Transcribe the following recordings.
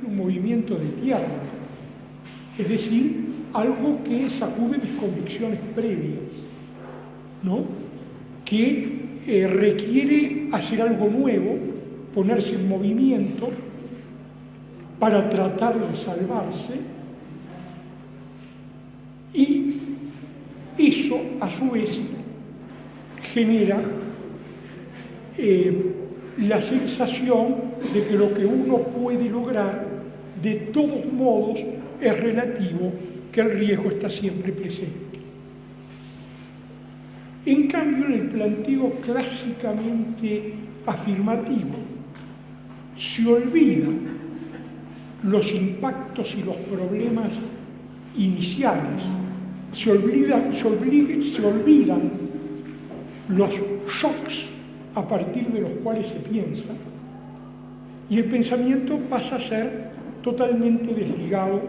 Un movimiento de tierra, es decir, algo que sacude mis convicciones previas, ¿no? Que requiere hacer algo nuevo, ponerse en movimiento para tratar de salvarse, y eso a su vez genera la sensación de que lo que uno puede lograr de todos modos es relativo, que el riesgo está siempre presente. En cambio, en el planteo clásicamente afirmativo, se olvidan los impactos y los problemas iniciales, se olvidan los shocks a partir de los cuales se piensa, y el pensamiento pasa a ser totalmente desligado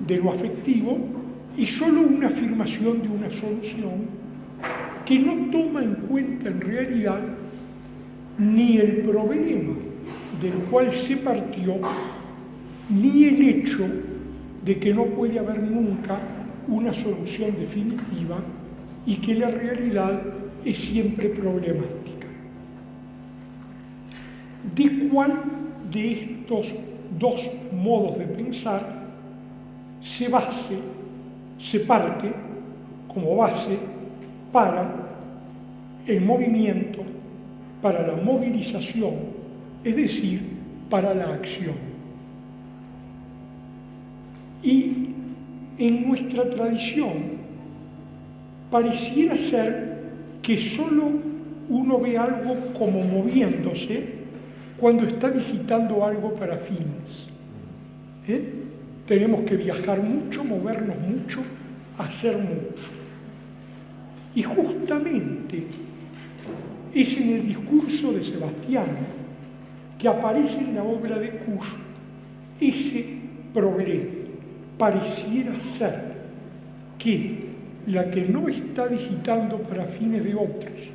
de lo afectivo y solo una afirmación de una solución que no toma en cuenta en realidad ni el problema del cual se partió, ni el hecho de que no puede haber nunca una solución definitiva y que la realidad es siempre problemática. ¿De cuál de estos dos modos de pensar se parte como base para el movimiento, para la movilización, es decir, para la acción? Y en nuestra tradición pareciera ser que solo uno ve algo como moviéndose cuando está digitando algo para fines. Tenemos que viajar mucho, movernos mucho, hacer mucho. Y justamente es en el discurso de Sebastiano que aparece en la obra de Kusch ese problema. Pareciera ser que la que no está digitando para fines de otros,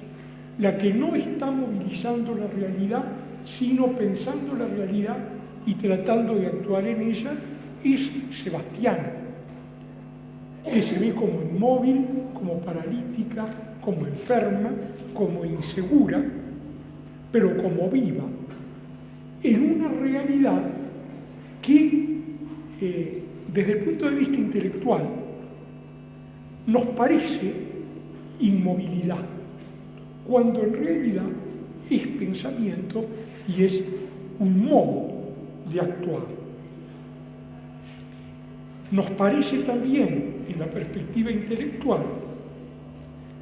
la que no está movilizando la realidad, sino pensando la realidad y tratando de actuar en ella, es Sebastiano, que se ve como inmóvil, como paralítica, como enferma, como insegura, pero como viva, en una realidad que, desde el punto de vista intelectual, nos parece inmovilidad, cuando en realidad es pensamiento y es un modo de actuar. Nos parece también, en la perspectiva intelectual,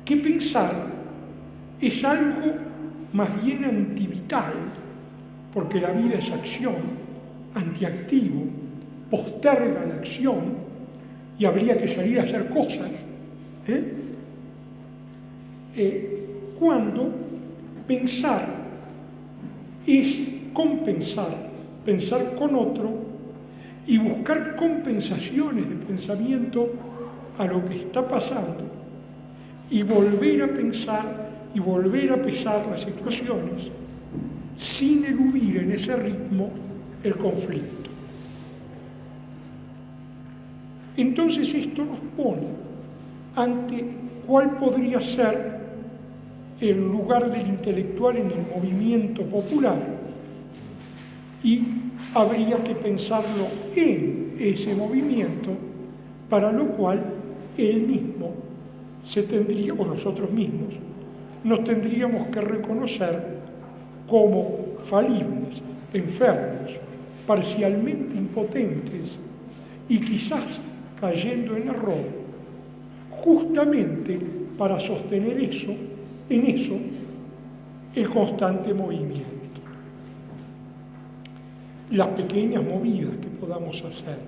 que pensar es algo más bien antivital, porque la vida es acción, antiactivo, posterga la acción y habría que salir a hacer cosas, cuando pensar es compensar, pensar con otro y buscar compensaciones de pensamiento a lo que está pasando y volver a pensar y volver a pesar las situaciones sin eludir en ese ritmo el conflicto. Entonces esto nos pone ante cuál podría ser el lugar del intelectual en el movimiento popular, y habría que pensarlo en ese movimiento, para lo cual él mismo se tendría, o nosotros mismos, nos tendríamos que reconocer como falibles, enfermos, parcialmente impotentes y quizás cayendo en error, justamente para sostener en eso el constante movimiento. Las pequeñas movidas que podamos hacer.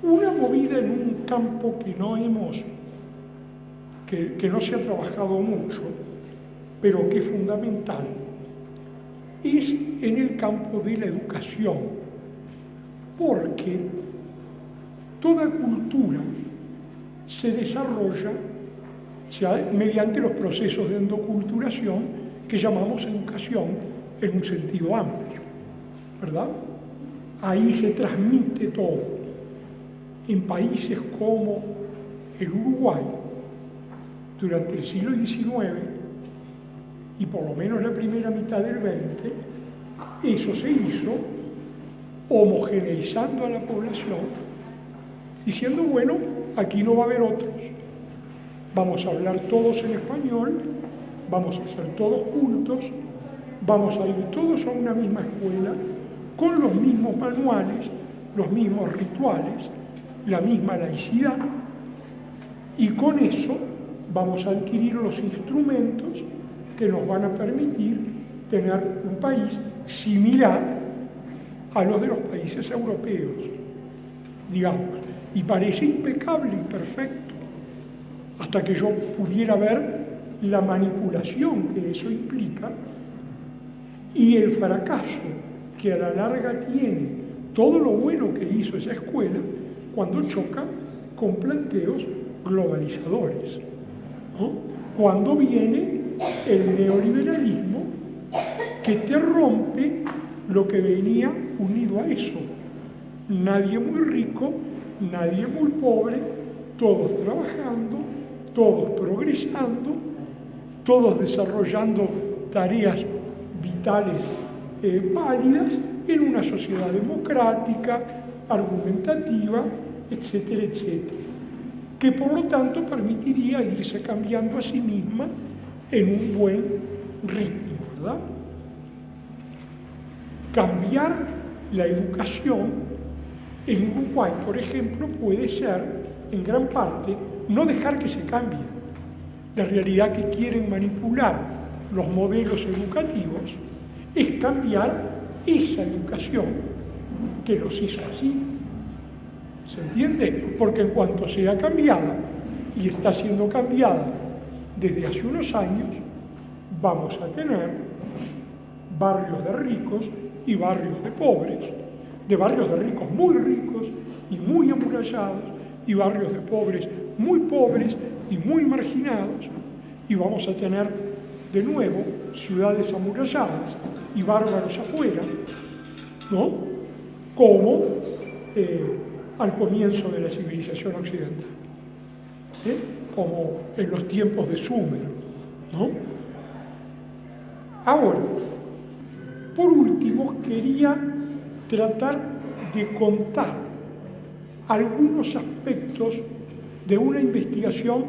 Una movida en un campo que no se ha trabajado mucho, pero que es fundamental, es en el campo de la educación, porque toda cultura se desarrolla mediante los procesos de endoculturación que llamamos educación en un sentido amplio, ¿verdad? Ahí se transmite todo. En países como el Uruguay, durante el siglo XIX y por lo menos la primera mitad del XX, eso se hizo homogeneizando a la población, diciendo, bueno, aquí no va a haber otros, vamos a hablar todos en español, vamos a ser todos cultos, vamos a ir todos a una misma escuela, con los mismos manuales, los mismos rituales, la misma laicidad, y con eso vamos a adquirir los instrumentos que nos van a permitir tener un país similar a los de los países europeos, digamos. Y parece impecable y perfecto, hasta que yo pudiera ver la manipulación que eso implica y el fracaso que a la larga tiene todo lo bueno que hizo esa escuela cuando choca con planteos globalizadores, ¿no? Cuando viene el neoliberalismo que te rompe lo que venía unido a eso. Nadie muy rico, nadie muy pobre, todos trabajando, todos progresando, todos desarrollando tareas vitales válidas en una sociedad democrática, argumentativa, etcétera, etcétera, que por lo tanto permitiría irse cambiando a sí misma en un buen ritmo, ¿verdad? Cambiar la educación en Uruguay, por ejemplo, puede ser, en gran parte, no dejar que se cambie. La realidad que quieren manipular los modelos educativos es cambiar esa educación que los hizo así. ¿Se entiende? Porque en cuanto sea cambiada, y está siendo cambiada desde hace unos años, vamos a tener barrios de ricos y barrios de pobres, de barrios de ricos y muy amurallados, y barrios de pobres y muy marginados, y vamos a tener de nuevo ciudades amuralladas y bárbaros afuera, ¿no? Como al comienzo de la civilización occidental, como en los tiempos de Sumer, ¿no? Ahora, por último, quería tratar de contar algunos aspectos de una investigación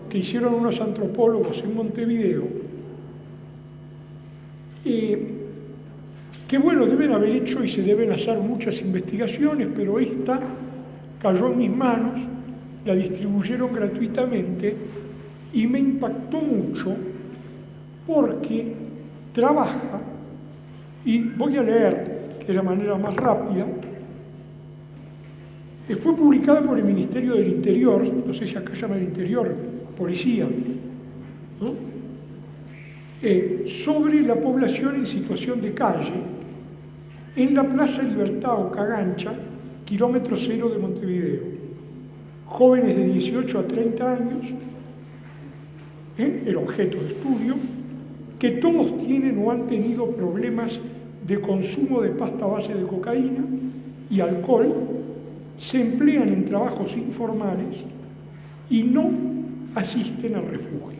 que hicieron unos antropólogos en Montevideo, que bueno, deben haber hecho y se deben hacer muchas investigaciones, pero esta cayó en mis manos, la distribuyeron gratuitamente y me impactó mucho porque trabaja, y voy a leer de la manera más rápida, fue publicada por el Ministerio del Interior, no sé si acá llama el Interior, Policía, ¿no? Sobre la población en situación de calle en la Plaza Libertad o Cagancha, kilómetro cero de Montevideo. Jóvenes de 18 a 30 años, el objeto de estudio, que todos tienen o han tenido problemas de consumo de pasta base de cocaína y alcohol, se emplean en trabajos informales y no asisten a refugios.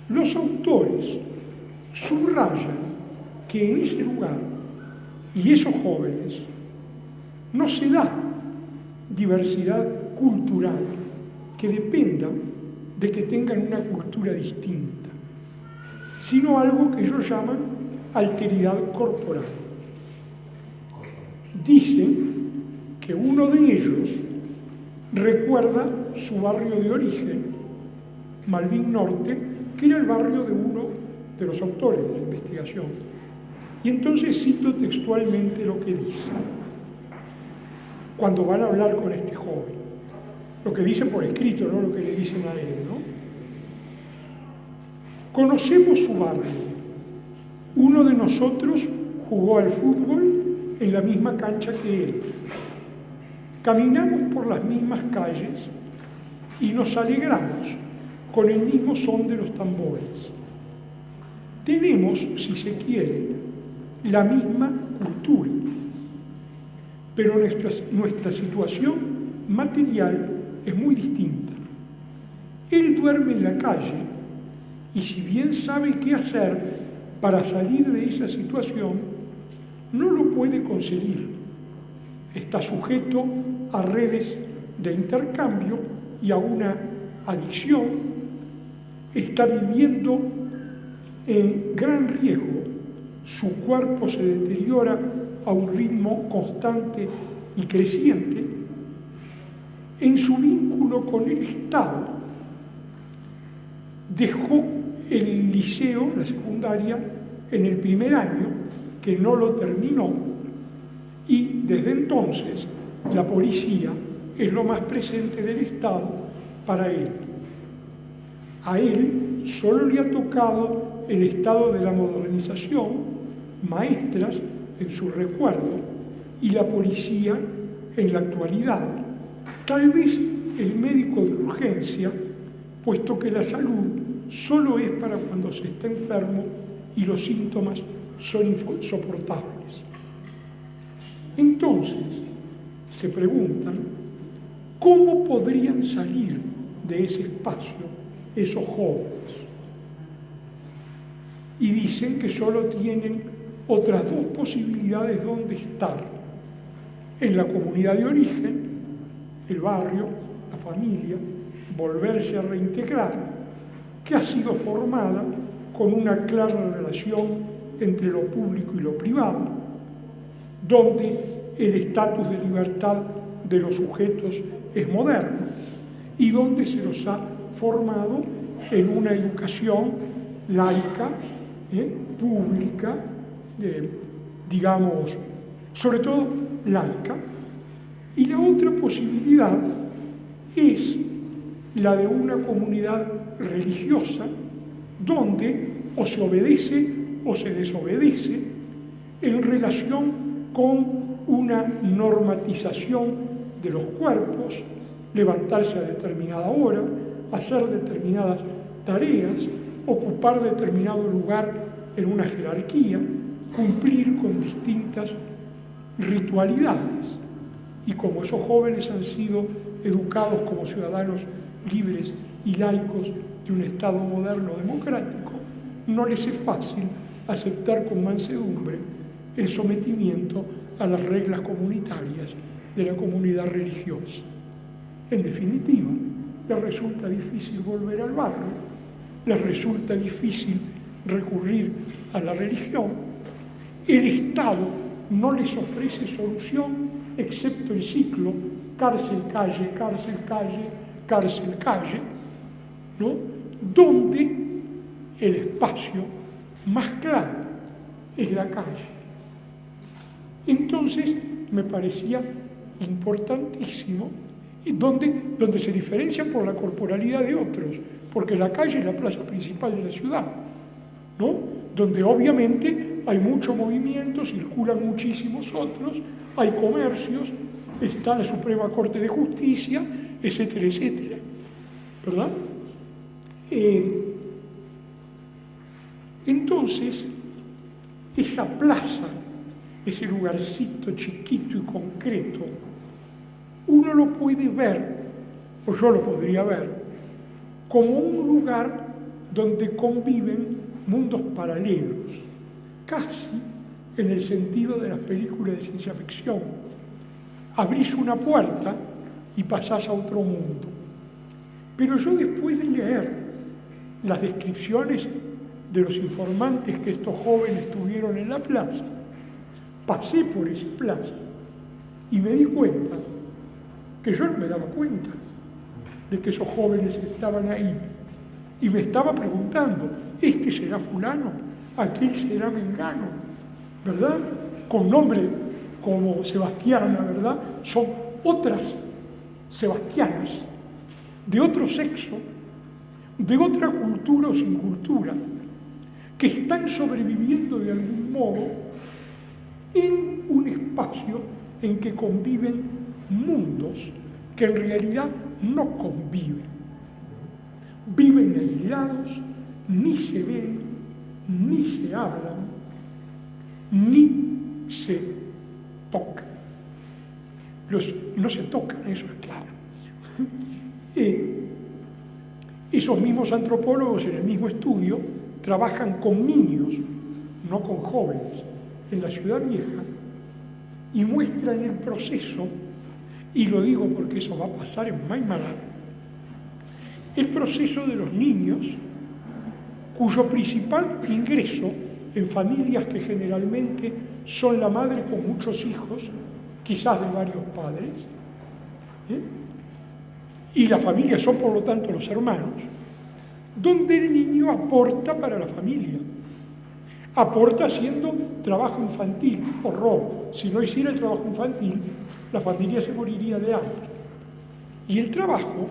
Los autores subrayan que en ese lugar y esos jóvenes no se da diversidad cultural que dependa de que tengan una cultura distinta, sino algo que ellos llaman alteridad corporal. Dicen que uno de ellos recuerda su barrio de origen, Malvin Norte, que era el barrio de uno de los autores de la investigación. Y entonces cito textualmente lo que dice. cuando van a hablar con este joven. Lo que dicen por escrito, no lo que le dicen a él, ¿no? Conocemos su barrio. Uno de nosotros jugó al fútbol en la misma cancha que él. Caminamos por las mismas calles y nos alegramos con el mismo son de los tambores. Tenemos, si se quiere, la misma cultura, pero nuestra situación material es muy distinta. Él duerme en la calle y si bien sabe qué hacer para salir de esa situación, no lo puede conseguir. Está sujeto a redes de intercambio y a una adicción. Está viviendo en gran riesgo. Su cuerpo se deteriora a un ritmo constante y creciente. En su vínculo con el Estado, dejó el liceo, la secundaria, en el primer año, que no lo terminó, y desde entonces la policía es lo más presente del Estado para él. A él solo le ha tocado el estado de la modernización, maestras en su recuerdo, y la policía en la actualidad. Tal vez el médico de urgencia, puesto que la salud solo es para cuando se está enfermo y los síntomas son insoportables. Entonces, se preguntan, ¿cómo podrían salir de ese espacio esos jóvenes? Y dicen que solo tienen otras dos posibilidades donde estar: en la comunidad de origen, el barrio, la familia, volverse a reintegrar, que ha sido formada con una clara relación entre lo público y lo privado, donde el estatus de libertad de los sujetos es moderno y donde se los ha formado en una educación laica, pública, digamos, sobre todo laica. Y la otra posibilidad es la de una comunidad religiosa donde o se obedece o se desobedece en relación con una normatización de los cuerpos, levantarse a determinada hora, hacer determinadas tareas, ocupar determinado lugar en una jerarquía, cumplir con distintas ritualidades. Y como esos jóvenes han sido educados como ciudadanos libres y laicos de un Estado moderno democrático, no les es fácil aceptar con mansedumbre el sometimiento a las reglas comunitarias de la comunidad religiosa. En definitiva, les resulta difícil volver al barrio, les resulta difícil recurrir a la religión, el Estado no les ofrece solución excepto el ciclo cárcel-calle, cárcel-calle, cárcel-calle, ¿no? Donde el espacio más claro es la calle. Entonces, me parecía importantísimo, y donde se diferencian por la corporalidad de otros, porque la calle es la plaza principal de la ciudad, ¿no? Donde obviamente hay mucho movimiento, circulan muchísimos otros, hay comercios, está la Suprema Corte de Justicia, etcétera, etcétera, ¿verdad? Entonces, esa plaza, ese lugarcito chiquito y concreto, uno lo puede ver, o yo lo podría ver, como un lugar donde conviven mundos paralelos, casi en el sentido de las películas de ciencia ficción. Abrís una puerta y pasás a otro mundo. Pero yo, después de leer las descripciones de los informantes que estos jóvenes tuvieron en la plaza, pasé por esa plaza y me di cuenta que yo no me daba cuenta de que esos jóvenes estaban ahí. Y me estaba preguntando, ¿este será fulano? ¿Aquel será mengano? ¿Verdad? Con nombre como Sebastiana, ¿verdad? Son otras sebastianas, de otro sexo, de otra cultura o sin cultura, que están sobreviviendo de algún modo en un espacio en que conviven mundos que en realidad no conviven. Viven aislados, ni se ven, ni se hablan, ni se tocan. No se tocan, eso es claro. Esos mismos antropólogos en el mismo estudio trabajan con niños, no con jóvenes, en la Ciudad Vieja y muestran el proceso, y lo digo porque eso va a pasar en Maimará, el proceso de los niños cuyo principal ingreso en familias que generalmente son la madre con muchos hijos, quizás de varios padres, y las familias son por lo tanto los hermanos, donde el niño aporta para la familia. Aporta haciendo trabajo infantil, horror. Si no hiciera el trabajo infantil, la familia se moriría de hambre. Y el trabajo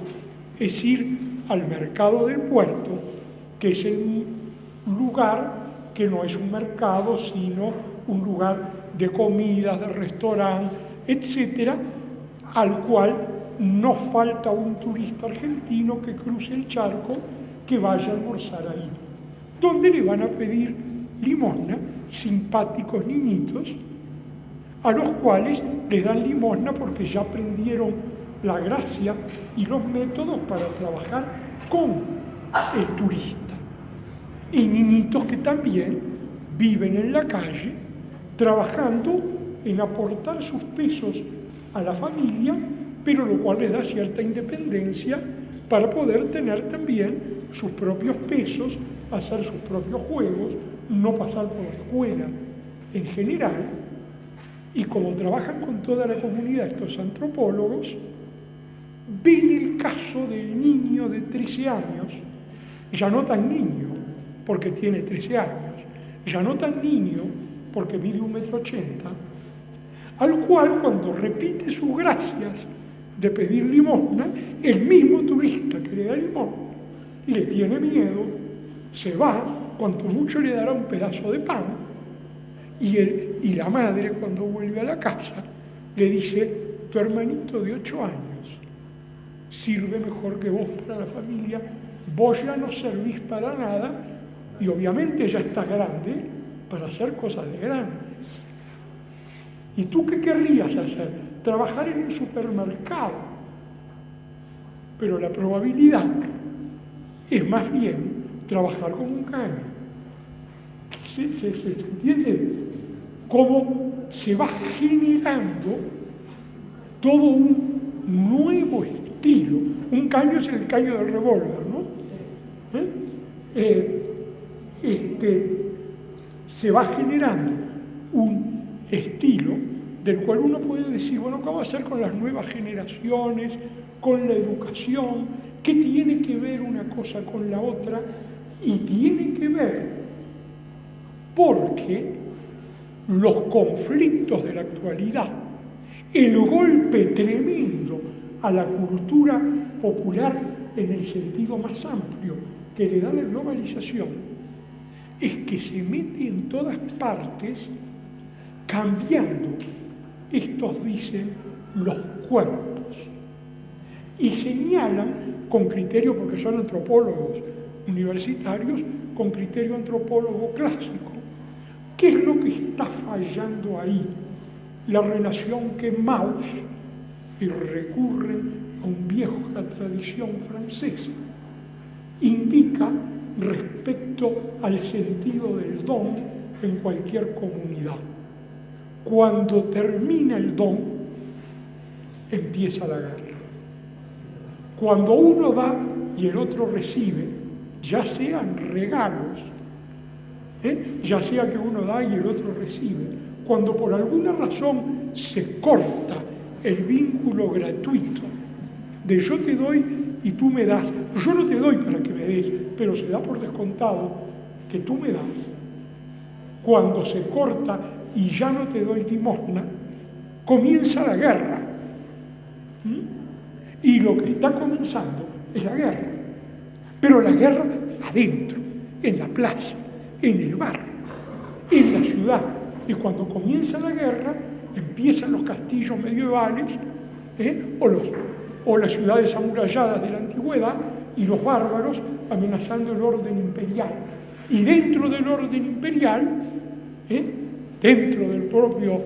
es ir al mercado del puerto, que es el lugar que no es un mercado, sino un lugar de comidas, de restaurante, etcétera, al cual no falta un turista argentino que cruce el charco, que vaya a almorzar ahí, donde le van a pedir limosna, simpáticos niñitos, a los cuales les dan limosna porque ya aprendieron la gracia y los métodos para trabajar con el turista. Y niñitos que también viven en la calle, trabajando en aportar sus pesos a la familia, pero lo cual les da cierta independencia para poder tener también sus propios pesos, hacer sus propios juegos, no pasar por la escuela en general. Y como trabajan con toda la comunidad estos antropólogos, ven el caso del niño de 13 años, ya no tan niño porque tiene 13 años, ya no tan niño porque mide 1,80 m, al cual cuando repite sus gracias de pedir limosna, el mismo turista que le da limosna le tiene miedo, se va, cuanto mucho le dará un pedazo de pan, y la madre cuando vuelve a la casa le dice: tu hermanito de 8 años sirve mejor que vos para la familia, vos ya no servís para nada y obviamente ya estás grande para hacer cosas de grandes. ¿Y tú qué querrías hacer? Trabajar en un supermercado. Pero la probabilidad es más bien trabajar con un caño. ¿Se entiende cómo se va generando todo un nuevo estilo? Un caño es el caño del revólver, ¿no? Se va generando un estilo del cual uno puede decir, bueno, ¿qué va a hacer con las nuevas generaciones, con la educación? ¿Qué tiene que ver una cosa con la otra? Y tiene que ver porque los conflictos de la actualidad, el golpe tremendo a la cultura popular en el sentido más amplio que le da la globalización, es que se mete en todas partes cambiando, estos dicen, los cuerpos. Y señalan con criterio, porque son antropólogos universitarios, con criterio antropólogo clásico, ¿qué es lo que está fallando ahí? La relación que Mauss, y recurren a una vieja tradición francesa, indica respecto al sentido del don en cualquier comunidad. Cuando termina el don, empieza la guerra. Cuando uno da y el otro recibe, ya sean regalos, ya sea que uno da y el otro recibe, cuando por alguna razón se corta el vínculo gratuito de yo te doy y tú me das, yo no te doy para que me des, pero se da por descontado que tú me das. Cuando se corta y ya no te doy limosna, comienza la guerra. Y lo que está comenzando es la guerra. Pero la guerra adentro, en la plaza, en el barrio, en la ciudad. Y cuando comienza la guerra, empiezan los castillos medievales, o las ciudades amuralladas de la antigüedad, y los bárbaros amenazando el orden imperial. Y dentro del orden imperial, dentro del propio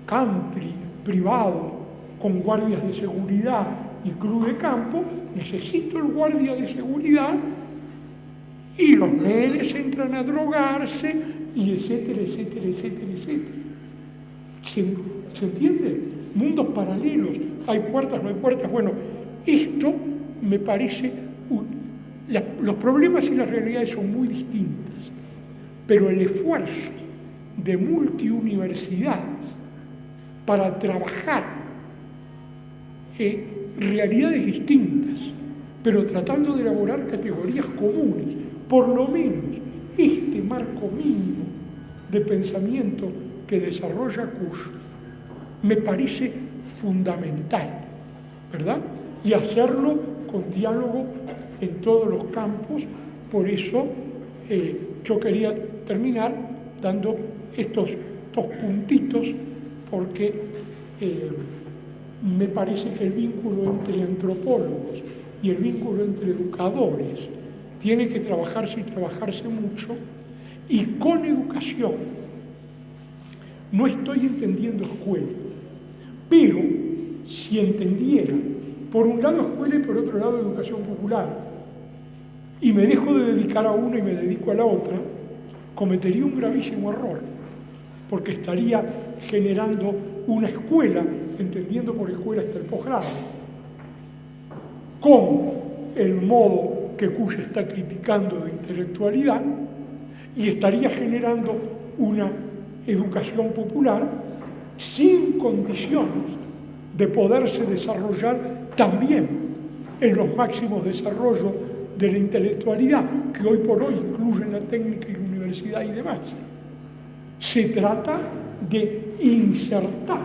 country privado, con guardias de seguridad y cruz de campo, necesito el guardia de seguridad, y los nenes entran a drogarse, y etcétera, etcétera, etcétera, etcétera. ¿Se entiende? Mundos paralelos, hay puertas, no hay puertas. Bueno, esto me parece... los problemas y las realidades son muy distintas, pero el esfuerzo de multiuniversidades para trabajar realidades distintas, pero tratando de elaborar categorías comunes, por lo menos este marco mínimo de pensamiento que desarrolla Kusch, me parece fundamental, ¿verdad? Y hacerlo con diálogo en todos los campos. Por eso yo quería terminar dando estos dos puntitos, porque me parece que el vínculo entre antropólogos y el vínculo entre educadores tiene que trabajarse y trabajarse mucho, y con educación. No estoy entendiendo escuela, pero si entendiera, por un lado escuela y por otro lado educación popular, y me dejo de dedicar a una y me dedico a la otra, cometería un gravísimo error, porque estaría generando una escuela, entendiendo por escuela hasta el posgrado, con el modo que Kusch está criticando de intelectualidad, y estaría generando una educación popular sin condiciones de poderse desarrollar también en los máximos desarrollos de la intelectualidad, que hoy por hoy incluyen la técnica y la universidad y demás. Se trata de insertar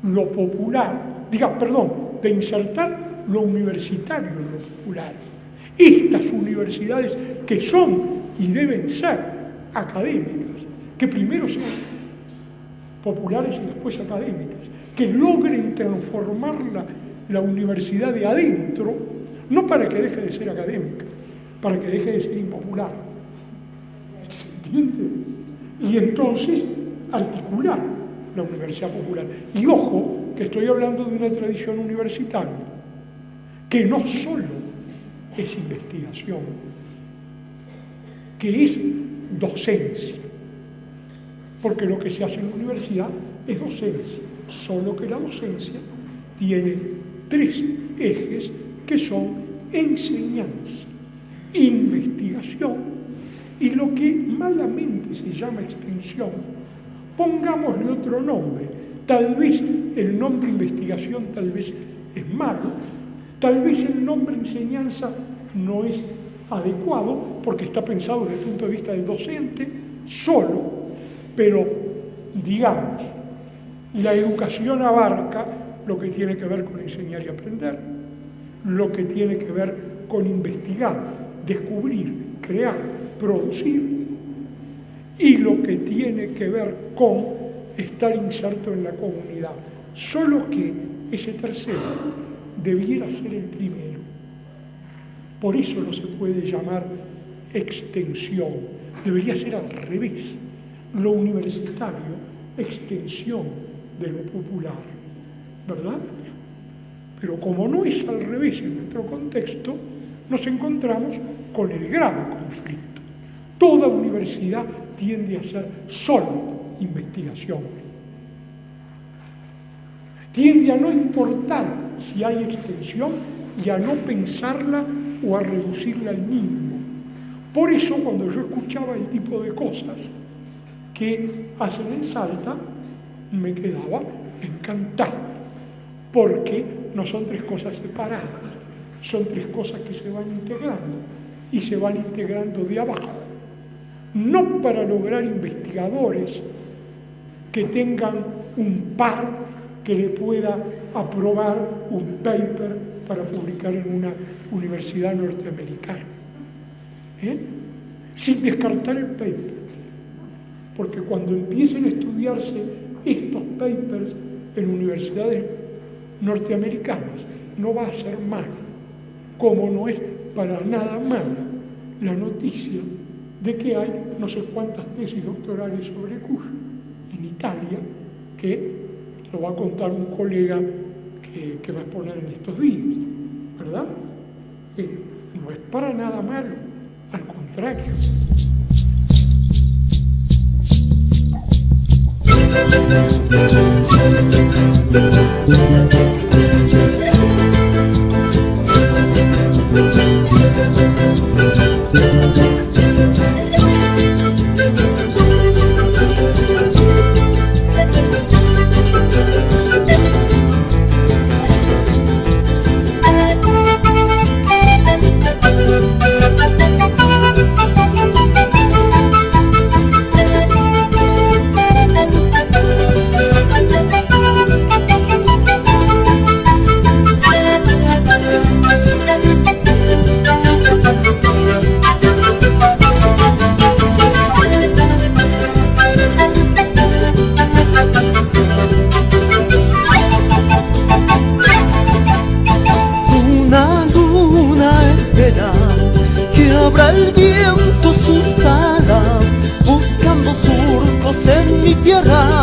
lo popular, de insertar lo universitario en lo popular. Estas universidades que son y deben ser académicas, que primero sean populares y después académicas, que logren transformar la universidad de adentro, no para que deje de ser académica, para que deje de ser impopular. ¿Se entiende? Y entonces articular la universidad popular. Y ojo, que estoy hablando de una tradición universitaria que no solo es investigación, que es docencia, porque lo que se hace en la universidad es docencia, solo que la docencia tiene 3 ejes que son enseñanza, investigación y lo que malamente se llama extensión. Pongámosle otro nombre, tal vez el nombre investigación tal vez es malo, tal vez el nombre enseñanza no es adecuado porque está pensado desde el punto de vista del docente solo, pero digamos, la educación abarca lo que tiene que ver con enseñar y aprender, lo que tiene que ver con investigar, descubrir, crear, producir, y lo que tiene que ver con estar inserto en la comunidad. Solo que ese tercero debiera ser el primero. Por eso no se puede llamar extensión, debería ser al revés. Lo universitario, extensión de lo popular, ¿verdad? Pero como no es al revés en nuestro contexto, nos encontramos con el grave conflicto. Toda universidad tiende a ser solo investigación. Tiende a no importar si hay extensión y a no pensarla o a reducirla al mínimo. Por eso, cuando yo escuchaba el tipo de cosas que hacen en Salta, me quedaba encantado, porque no son 3 cosas separadas, son 3 cosas que se van integrando, y se van integrando de abajo, no para lograr investigadores que tengan un par que le pueda aprobar un paper para publicar en una universidad norteamericana. Sin descartar el paper, porque cuando empiecen a estudiarse estos papers en universidades norteamericanas, no va a ser malo, como no es para nada mala la noticia de que hay no sé cuántas tesis doctorales sobre Cuyo en Italia, que lo va a contar un colega que va a exponer en estos días, ¿verdad? No es para nada malo, al contrario. El viento sus alas, buscando surcos en mi tierra.